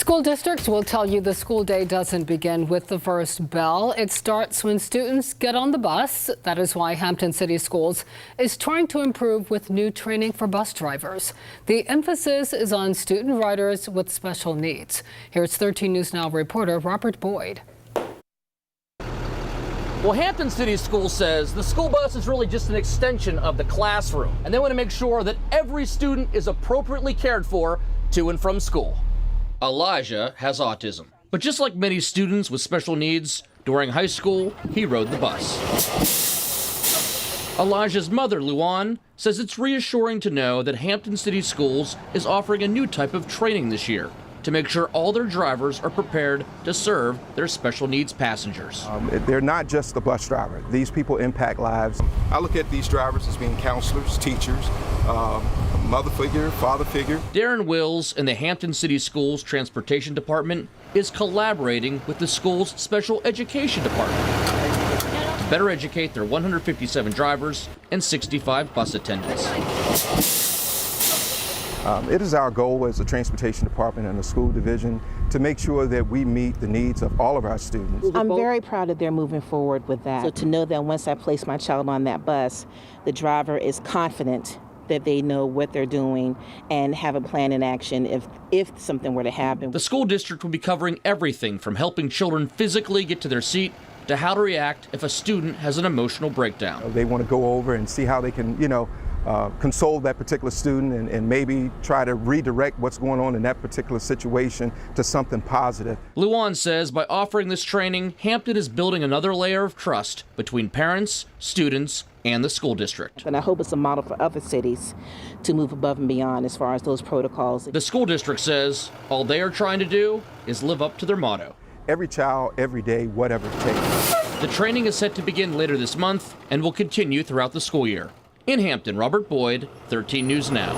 School districts will tell you the school day doesn't begin with the first bell. It starts when students get on the bus. That is why Hampton City Schools is trying to improve with new training for bus drivers. The emphasis is on student riders with special needs. Here's 13 News Now reporter Robert Boyd. Well, Hampton City Schools says the school bus is really just an extension of the classroom, and they want to make sure that every student is appropriately cared for to and from school. Elijah has autism, but just like many students with special needs, during high school, he rode the bus. Elijah's mother, Luan, says it's reassuring to know that Hampton City Schools is offering a new type of training this year to make sure all their drivers are prepared to serve their special needs passengers. They're not just the bus driver. These people impact lives. I look at these drivers as being counselors, teachers, mother figure, father figure. Darren Wills in the Hampton City Schools Transportation Department is collaborating with the school's Special Education Department to better educate their 157 drivers and 65 bus attendants. It is our goal as a transportation department and a school division to make sure that we meet the needs of all of our students. I'm very proud that they're moving forward with that. So to know that once I place my child on that bus, the driver is confident that they know what they're doing and have a plan in action if something were to happen. The school district will be covering everything from helping children physically get to their seat to how to react if a student has an emotional breakdown. They want to go over and see how they can, console that particular student and maybe try to redirect what's going on in that particular situation to something positive. Luan says by offering this training, Hampton is building another layer of trust between parents, students, and the school district. And I hope it's a model for other cities to move above and beyond as far as those protocols. The school district says all they are trying to do is live up to their motto. Every child, every day, whatever it takes. The training is set to begin later this month and will continue throughout the school year. In Hampton, Robert Boyd, 13 News Now.